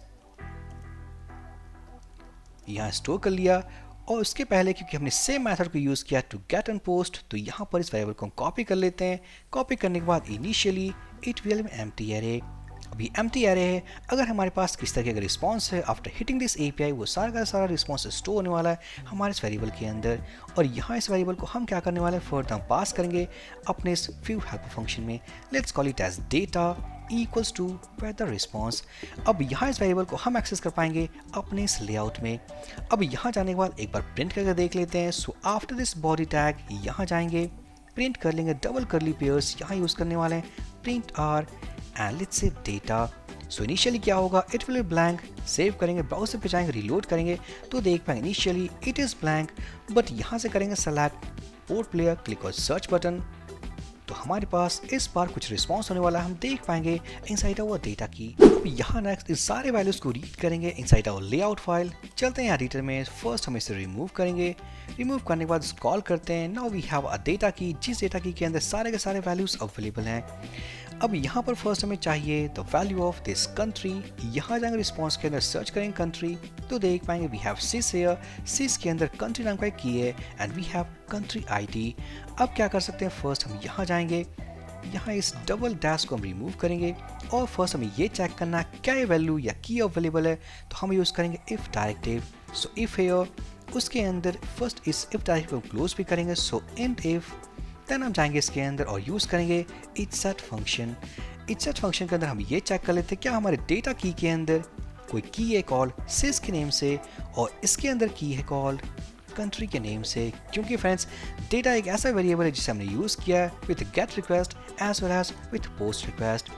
यहाँ स्टोर कर लिया, और उसके पहले क्योंकि हमने सेम मेथड को यूज़ किया टू गेट एंड पोस्ट, तो यहाँ पर इस वेरिएबल को हम कॉपी कर लेते हैं। कॉपी करने के बाद initially it will B empty array. अभी एम्प्टी एरे है, अगर हमारे पास किस तरह का रिस्पॉन्स है आफ्टर हिटिंग दिस एपीआई, वो सारा का सारा रिस्पॉन्स स्टोर होने वाला है हमारे इस वेरिएबल के अंदर। और यहाँ इस वेरिएबल को हम क्या करने वाले हैं, फर्दर हम पास करेंगे अपने इस व्यू हेल्पर फंक्शन में। Let's call it as data equals to weather response. अब यहाँ इस वेरिएबल को हम एक्सेस कर पाएंगे अपने इस लेआउट में। अब यहाँ जाने के बाद एक बार प्रिंट करके देख लेते हैं। So after this body tag यहाँ जाएंगे, प्रिंट कर लेंगे डबल करली पेयर्स, यहाँ यूज़ करने वाले हैं print r and let's say data. So initially क्या होगा, it will be blank. Save करेंगे, ब्राउजर पे जाएंगे, रीलोड करेंगे तो देख पाएंगे initially it is blank, but यहाँ से करेंगे सेलेक्ट पोर्ट प्लेयर, क्लिक और सर्च बटन, तो हमारे पास इस बार कुछ रिस्पॉन्स होने वाला है। हम देख पाएंगे इनसाइड आवर डेटा की। अब यहाँ नेक्स्ट इस सारे वैल्यूज को रीड करेंगे इनसाइड आवर लेआउट फाइल। चलते हैं एडिटर में, फर्स्ट हम इसे रिमूव करेंगे। रिमूव करने के बाद कॉल करते हैं, now we have a data key, जिस डेटा की के अंदर सारे के सारे वैल्यूज अवेलेबल हैं। अब यहाँ पर फर्स्ट हमें चाहिए the value of this country. यहाँ जाएंगे रिस्पॉन्स के अंदर सर्च करेंगे कंट्री, तो देख पाएंगे we have sys here. Sys के अंदर कंट्री नाम का एक की है and we have country ID. अब क्या कर सकते हैं, फर्स्ट हम यहाँ जाएंगे, यहाँ इस डबल डैश को हम रिमूव करेंगे और फर्स्ट हमें ये चेक करना है क्या ये वैल्यू या की अवेलेबल है, तो हम यूज़ करेंगे if directive. So if here, उसके अंदर फर्स्ट इस इफ डायरेक्टिव को क्लोज भी करेंगे, सो इंट इफ। देन हम जाएंगे इसके अंदर और यूज़ करेंगे इटसेट फंक्शन। इटसेट फंक्शन के अंदर हम ये चेक कर लेते हैं क्या हमारे डेटा की के अंदर कोई की है कॉल सिस के नेम से, और इसके अंदर की है कॉल कंट्री के नेम से। क्योंकि फ्रेंड्स डेटा एक ऐसा वेरिएबल है जिसे हमने यूज़ किया है with get request as well as with post request.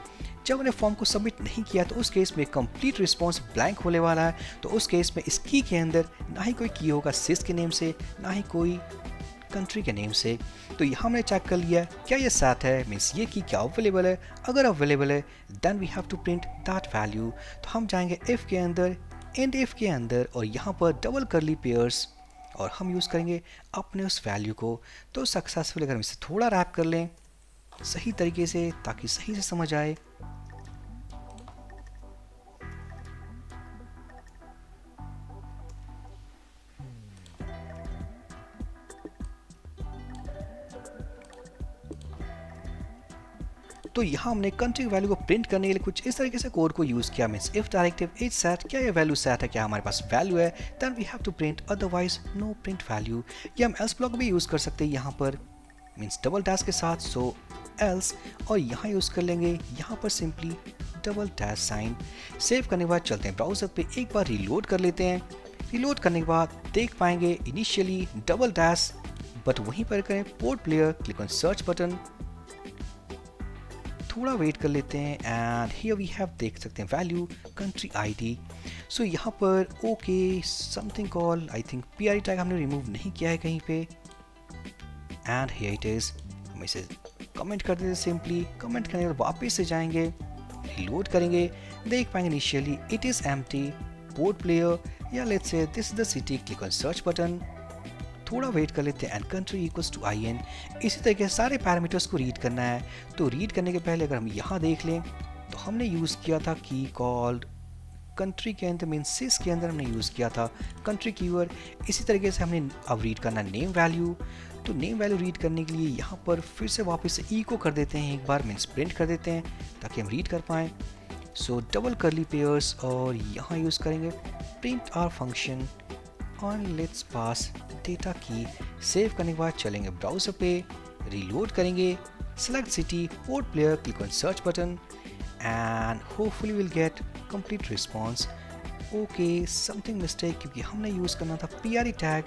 जब हमने फॉर्म को सबमिट नहीं किया तो उस केस में कंप्लीट रिस्पॉन्स ब्लैंक होने वाला है। तो उस केस में इस की के अंदर ना ही कोई की होगा सिस के नेम से, ना ही कोई कंट्री के नेम से। तो यहाँ हमने चेक कर लिया क्या ये सेट है, मीन्स ये की क्या अवेलेबल है। अगर अवेलेबल है then we have to print that value. तो हम जाएंगे इफ के अंदर, एंड इफ के अंदर, और यहाँ पर डबल करली पेयर्स, और हम यूज़ करेंगे अपने उस वैल्यू को। तो सक्सेसफुल अगर हम इसे थोड़ा रैप कर लें सही तरीके से ताकि सही से समझ आए। तो यहाँ हमने कंट्री वैल्यू को प्रिंट करने के लिए कुछ इस तरीके से कोड को यूज़ किया, means if directive is set, क्या ये वैल्यू सेट है, क्या हमारे पास वैल्यू है, then we have to print, otherwise no print value. ये हम एल्स ब्लॉक भी यूज़ कर सकते हैं यहाँ पर, मीन्स डबल डैश के साथ, सो एल्स, और यहाँ यूज़ कर लेंगे यहाँ पर simply double dash sign. Save करने के बाद चलते हैं ब्राउजर पे, एक बार रीलोड कर लेते हैं। रीलोड करने के बाद देख पाएंगे इनिशियली डबल डैश, बट वहीं पर करें port player, click on search button, थोड़ा वेट कर लेते हैं एंड हियर वी हैव देख सकते हैं वैल्यू कंट्री आईडी। सो यहाँ पर okay something call, I think PRE tag हमने रिमूव नहीं किया है कहीं पे, एंड हियर इट इज। हम इसे कमेंट कर देते, सिंपली कमेंट करने के बाद वापस से जाएंगे, रिलोड करेंगे, देख पाएंगे initially it is empty, Port Blair, या let's say this is the city, click on search button, थोड़ा वेट कर लेते हैं and country equals to IN। इसी तरीके से सारे पैरामीटर्स को रीड करना है। तो रीड करने के पहले अगर हम यहाँ देख लें तो हमने यूज़ किया था की कॉल्ड कंट्री के अंदर, मीन सिस के अंदर हमने यूज़ किया था कंट्री कीवर्ड। इसी तरीके से हमने अब रीड करना नेम वैल्यू। तो नेम वैल्यू रीड करने के लिए यहाँ पर फिर से वापस से इको कर देते हैं एक बार, मीन्स प्रिंट कर देते हैं ताकि हम रीड कर पाएँ। सो डबल करली पेयर्स, और यहाँ यूज़ करेंगे प्रिंट आर फंक्शन और लेट्स पास डेटा की। सेव करने के बाद चलेंगे ब्राउजर पे, रीलोड करेंगे, select city, Port player, click on search button, and hopefully will get complete response. Okay something mistake, क्योंकि हमने यूज़ करना था पीआरई टैग,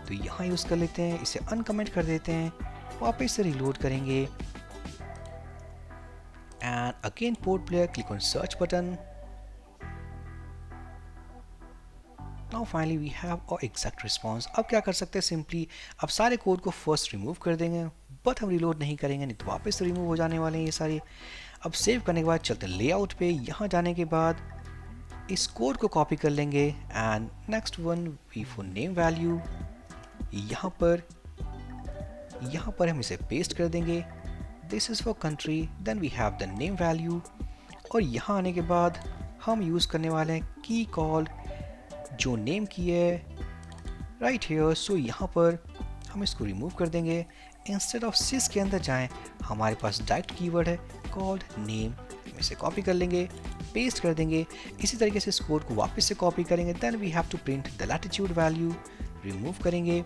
तो यहाँ यूज़ कर लेते हैं, इसे अनकमेंट कर देते हैं, वापस से रीलोड करेंगे and again port player, click on search button. Now finally we have our exact response। अब क्या कर सकते हैं, सिंपली अब सारे कोड को फर्स्ट रिमूव कर देंगे, बट हम रिलोड नहीं करेंगे, नहीं तो वापस से रिमूव हो जाने वाले हैं ये सारे। अब सेव करने के बाद चलते हैं लेआउट पे। यहाँ जाने के बाद इस कोड को कॉपी कर लेंगे and next one we for name value, यहाँ पर हम इसे पेस्ट कर देंगे। This is for country, then we have the name value, और यहाँ आने के बाद हम यूज़ करने वाले हैं की कॉल जो नेम की है राइट हियर। सो यहाँ पर हम इसको रिमूव कर देंगे। इंस्टेड ऑफ सिस के अंदर जाएं, हमारे पास डायरेक्ट कीवर्ड है कॉल्ड नेम, हम इसे कॉपी कर लेंगे, पेस्ट कर देंगे। इसी तरीके से इस कोड को वापस से कॉपी करेंगे। Then we have to print the latitude value, remove करेंगे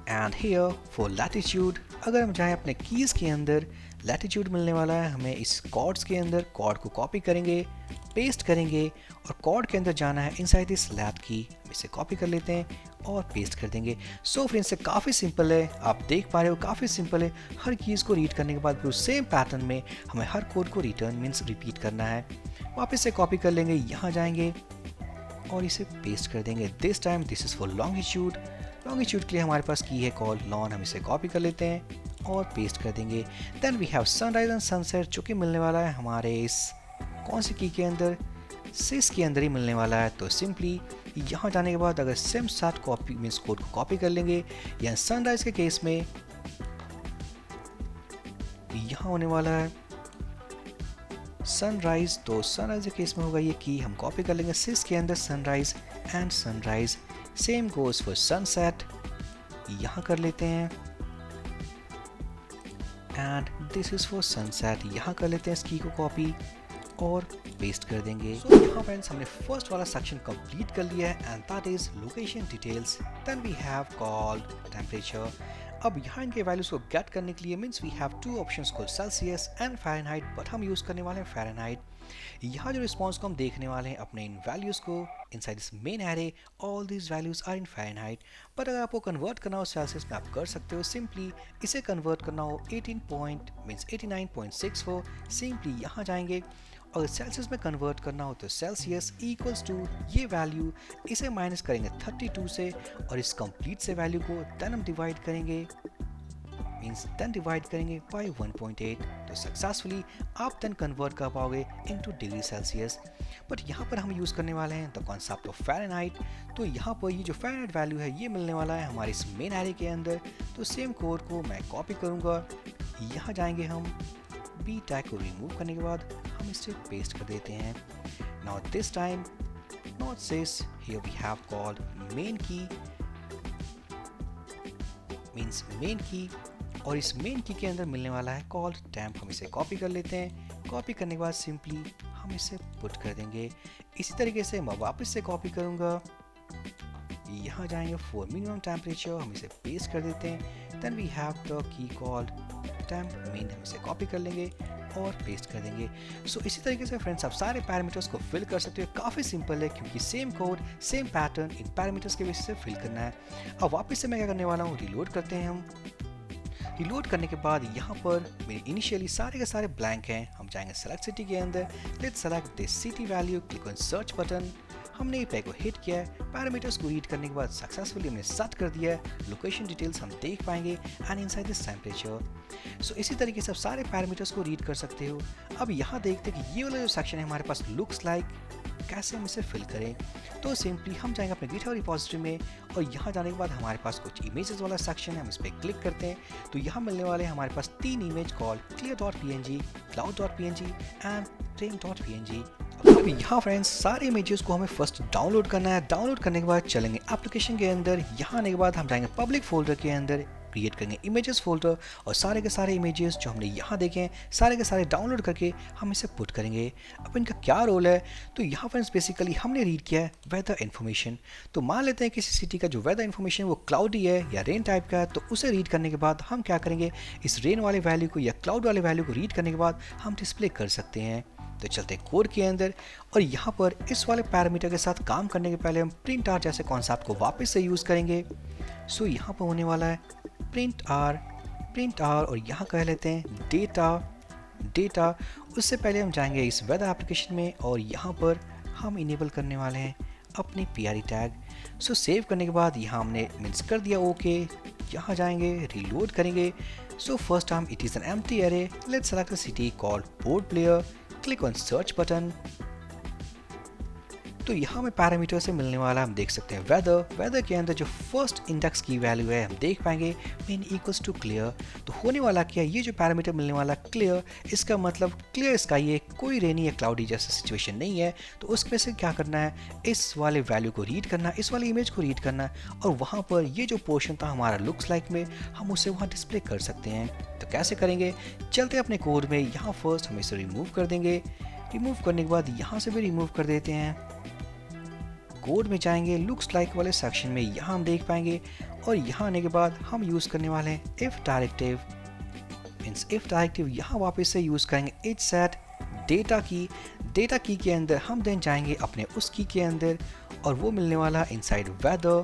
एंड हियर फॉर लैटिट्यूड अगर हम जाएं अपने कीज़ के अंदर, लैटिट्यूड मिलने वाला है हमें इस कॉर्ड्स के अंदर। कॉर्ड को कॉपी करेंगे, पेस्ट करेंगे, और कॉर्ड के अंदर जाना है इनसाइड दिस लैट की, इसे कॉपी कर लेते हैं और पेस्ट कर देंगे। सो फ्रेंड्स, काफ़ी सिंपल है, आप देख पा रहे हो काफ़ी सिंपल है। हर कीज़ को रीड करने के बाद फिर सेम पैटर्न में हमें हर कोड को रिटर्न मीन्स रिपीट करना है। वापस से कॉपी कर लेंगे, यहाँ जाएंगे और इसे पेस्ट कर देंगे। This time this is for longitude. Longitude के लिए हमारे पास की है कॉल लॉन, हम इसे कॉपी कर लेते हैं और पेस्ट कर देंगे। Then we have sunrise and sunset जो कि मिलने वाला है हमारे इस कौन सी की के अंदर, सिस के अंदर ही मिलने वाला है। तो सिंपली यहाँ जाने के बाद अगर सेम साथ कॉपी मीन्स कोड को कॉपी कर लेंगे, या सनराइज के केस में यहाँ होने वाला है सनराइज, तो सनराइज के केस में होगा ये की, हम कॉपी कर लेंगे सिस के अंदर sunrise and sunrise. Same goes for sunset, यहाँ कर लेते हैं and this is for sunset, यहाँ कर लेते हैं इस की को कॉपी और पेस्ट कर देंगे। So, यहाँ फ्रेंड्स हमने फर्स्ट वाला सेक्शन कंप्लीट कर लिया है and that is location details. Then we have called temperature. अब यहाँ इनके वैल्यूज को गेट करने के लिए means we have two options called Celsius and Fahrenheit, but हम यूज़ करने वाले हैं फ़ारेनहाइट। यहाँ जो रिस्पॉन्स को हम देखने वाले हैं अपने इन वैल्यूज़ को inside this main array, all these values are in Fahrenheit. But अगर आपको कन्वर्ट करना हो सेल्सियस में आप कर सकते हो। सिंपली इसे कन्वर्ट करना हो 89.64, सिंपली यहाँ जाएंगे। अगर सेल्सियस में कन्वर्ट करना हो तो सेल्सियस इक्वल्स टू ये वैल्यू, इसे माइनस करेंगे 32 से और इस कंप्लीट से वैल्यू को देन हम डिवाइड करेंगे मीन्स देन डिवाइड करेंगे बाय 1.8, तो सक्सेसफुली आप देन कन्वर्ट कर पाओगे इनटू डिग्री सेल्सियस। बट यहाँ पर हम यूज़ करने वाले हैं द कॉन्सेप्ट ऑफ फ़ारेनहाइट। तो यहाँ पर ये जो फ़ारेनहाइट वैल्यू है ये मिलने वाला है हमारे इस मेन एरे के अंदर। तो सेम कोड को मैं कॉपी करूँगा, यहाँ जाएंगे हम, बी टैग को रिमूव करने के बाद हम इसे पेस्ट कर देते हैं। Now this time not sys, here we have called main key means main key, और इस मेन की के अंदर मिलने वाला है कॉल्ड टेम्प। हम इसे कॉपी कर लेते हैं, कॉपी करने के बाद सिंपली हम इसे पुट कर देंगे। इसी तरीके से मैं वापस से कॉपी करूँगा, यहाँ जाएंगे फॉर मिनिमम टेम्परेचर, हम इसे पेस्ट कर देते हैं। Then we have the key called temp main, हम इसे कॉपी कर लेंगे और पेस्ट कर देंगे। सो इसी तरीके से फ्रेंड्स आप सारे पैरामीटर्स को फिल कर सकते हो। काफ़ी सिंपल है क्योंकि same code same pattern in parameters के बेसिस से फिल करना है। अब वापस से मैं क्या करने वाला हूँ, रिलोड करते हैं हम। रिलोड करने के बाद यहाँ पर मेरे इनिशियली सारे के सारे ब्लैंक हैं। हम जाएंगे सेलेक्ट सिटी के अंदर, let's select this CT value, click on search button. हमने पे को हिट किया है, पैरामीटर्स को रीड करने के बाद सक्सेसफुली हमने सेट कर दिया है। लोकेशन डिटेल्स हम देख पाएंगे एंड इनसाइड दिस टेम्परेचर। सो इसी तरीके से आप सारे पैरामीटर्स को रीड कर सकते हो। अब यहाँ देखते हैं कि ये वाला जो सेक्शन है हमारे पास लुक्स लाइक, कैसे हम इसे फिल करें। तो सिंपली हम जाएंगे अपने गिटहब रिपॉजिटरी में और यहाँ जाने के बाद हमारे पास कुछ इमेजेस वाला सेक्शन है, हम इस पर क्लिक करते हैं तो यहाँ मिलने वाले हैं हमारे पास 3 image called clear.png, cloud.png and train.png। अब यहाँ फ्रेंड्स सारे इमेजेस को हमें फर्स्ट डाउनलोड करना है। डाउनलोड करने के बाद चलेंगे एप्लीकेशन के अंदर, यहाँ आने के बाद हम जाएंगे पब्लिक फोल्डर के अंदर, क्रिएट करेंगे इमेजेस फोल्डर और सारे के सारे इमेजेस जो हमने यहाँ देखे हैं सारे के सारे डाउनलोड करके हम इसे पुट करेंगे। अब इनका क्या रोल है, तो यहाँ फ्रेंड्स बेसिकली हमने रीड किया है वेदर इन्फॉर्मेशन। तो मान लेते हैं किसी सिटी का जो वेदर इन्फॉर्मेशन वो क्लाउडी है या रेन टाइप का है, तो उसे रीड करने के बाद हम क्या करेंगे, इस रेन वाले वैल्यू को या क्लाउड वाले वैल्यू को रीड करने के बाद हम डिस्प्ले कर सकते हैं। तो चलते हैं कोड के अंदर और यहाँ पर इस वाले पैरामीटर के साथ काम करने के पहले हम प्रिंट आर जैसे कॉन्सेप्ट को वापस से यूज़ करेंगे। सो यहाँ पर होने वाला है प्रिंट आर और यहाँ कह लेते हैं डेटा। उससे पहले हम जाएंगे इस वेदर एप्लीकेशन में और यहाँ पर हम इनेबल करने वाले हैं अपनी PRE टैग। सो सेव करने के बाद यहाँ हमने मीन्स कर दिया ओके। यहाँ जाएंगे, रीलोड करेंगे। So first time it is an empty array. Let's select a city called Port player, click on search button. तो यहाँ हमें पैरामीटर से मिलने वाला हम देख सकते हैं वेदर के अंदर जो फर्स्ट इंडेक्स की वैल्यू है हम देख पाएंगे मेन इक्वल्स टू क्लियर। तो होने वाला क्या, ये जो पैरामीटर मिलने वाला क्लियर, इसका मतलब क्लियर स्काई है, कोई रेनी या क्लाउडी जैसा सिचुएशन नहीं है। तो उसमें से क्या करना है, इस वाले वैल्यू को रीड करना, इस वाले इमेज को रीड करना और वहाँ पर ये जो पोर्शन था हमारा लुक्स लाइक में, हम उसे वहाँ डिस्प्ले कर सकते हैं। तो कैसे करेंगे, चलते अपने कोड में। यहाँ फर्स्ट हम इसे रिमूव कर देंगे। रिमूव करने के बाद यहाँ से भी रिमूव कर देते हैं। कोड में जाएंगे, लुक्स लाइक वाले सेक्शन में यहाँ हम देख पाएंगे और यहाँ आने के बाद हम यूज़ करने वाले हैं if directive. Means if directive यहाँ वापस से यूज़ करेंगे इट सेट डेटा की के अंदर हम देन जाएंगे अपने उस की के अंदर और वो मिलने वाला इनसाइड वेदर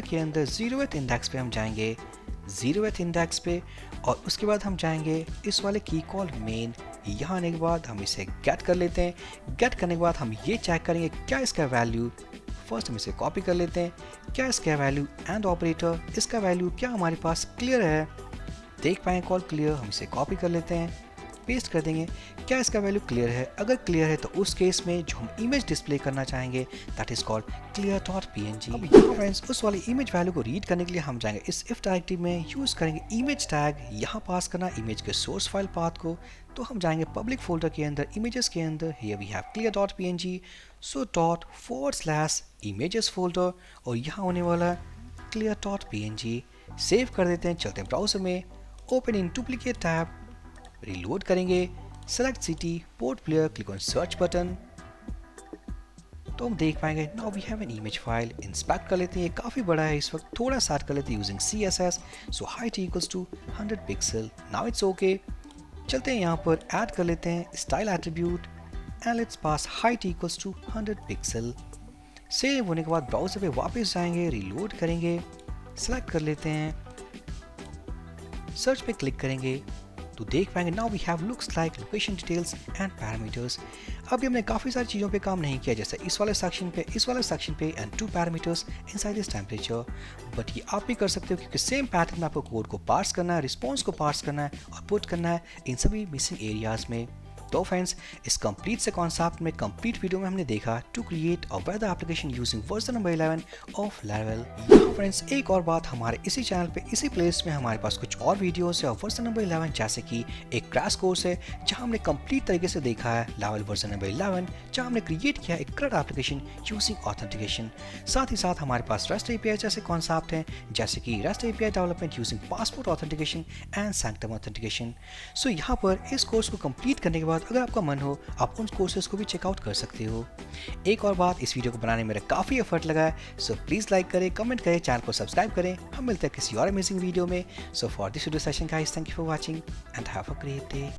के अंदर 0th इंडेक्स पे हम जाएंगे, 0th इंडेक्स पे और उसके बाद हम जाएंगे इस वाले की कॉल मेन। यहाँ आने के बाद हम इसे गेट कर लेते हैं। गेट करने के बाद हम ये चेक करेंगे क्या इसका वैल्यू, फर्स्ट हम इसे कॉपी कर लेते हैं, क्या इसका वैल्यू एंड ऑपरेटर, इसका वैल्यू क्या हमारे पास क्लियर है, देख पाएँ कॉल क्लियर, हम इसे कॉपी कर लेते हैं, पेस्ट कर देंगे। क्या इसका वैल्यू क्लियर है, अगर क्लियर है तो उस केस में जो हम इमेज डिस्प्ले करना चाहेंगे दैट इज कॉल्ड clear.png। अब यहाँ फ्रेंड्स उस वाली इमेज वैल्यू को रीड करने के लिए हम जाएंगे इस इफ डायरेक्टिव में, यूज करेंगे इमेज टैग, यहाँ पास करना इमेज के सोर्स फाइल पाथ को। तो हम जाएंगे पब्लिक फोल्डर के अंदर, इमेजेस के अंदर, here we have clear.png, so ./images folder और यहाँ होने वाला clear.png। सेव कर देते हैं, चलते हैं ब्राउजर में, open in duplicate tab, reload करेंगे, select city, Port player, click on search button. तो हम देख पाएंगे now we have an image file. Inspect कर लेते हैं, ये काफ़ी बड़ा है इस वक्त, थोड़ा सा कर लेते हैं using CSS। So height equals to 100 pixel, now it's okay. चलते हैं यहाँ पर ऐड कर लेते हैं style attribute and let's pass height equals to 100 pixel. Save होने के बाद ब्राउजर पे वापस जाएंगे, रीलोड करेंगे, सेलेक्ट कर लेते हैं, सर्च पे क्लिक करेंगे तो देख पाएंगे now we have looks like location details and parameters. अभी हमने काफ़ी सारी चीज़ों पे काम नहीं किया, जैसे इस वाले सेक्शन पे and 2 parameters inside this temperature. But ये आप भी कर सकते हो क्योंकि सेम पैटर्न में आपको कोड को पार्स करना है, रिस्पॉन्स को पार्स करना है और पुट करना है इन सभी मिसिंग एरियाज में। तो फ्रेंड्स इस कंप्लीट से कॉन्सेप्ट में कंप्लीट वीडियो में हमने देखा to create a weather application using version number 11 of Laravel। यहाँ फ्रेंड्स एक और बात, हमारे इसी चैनल पे इसी प्लेलिस्ट में हमारे पास कुछ और वीडियोस है वर्जन नंबर 11, जैसे कि एक क्रैश कोर्स है जहाँ हमने कंप्लीट तरीके से देखा है Laravel वर्जन नंबर 11, जहाँ हमने क्रिएट किया एक CRUD एप्लीकेशन यूजिंग ऑथेंटिकेशन। साथ ही साथ हमारे पास REST API जैसे कॉन्सेप्ट हैं, जैसे कि REST API development using passport authentication and sanctum authentication. So यहाँ पर इस कोर्स को कंप्लीट करने के बाद अगर आपका मन हो आप उन कोर्सेज को भी चेकआउट कर सकते हो। एक और बात, इस वीडियो को बनाने में मेरा काफ़ी एफर्ट लगा है, सो प्लीज़ लाइक करें, कमेंट करें, चैनल को सब्सक्राइब करें। हम मिलते हैं किसी और अमेजिंग वीडियो में। So for this video session guys, thank you for watching and have a great day.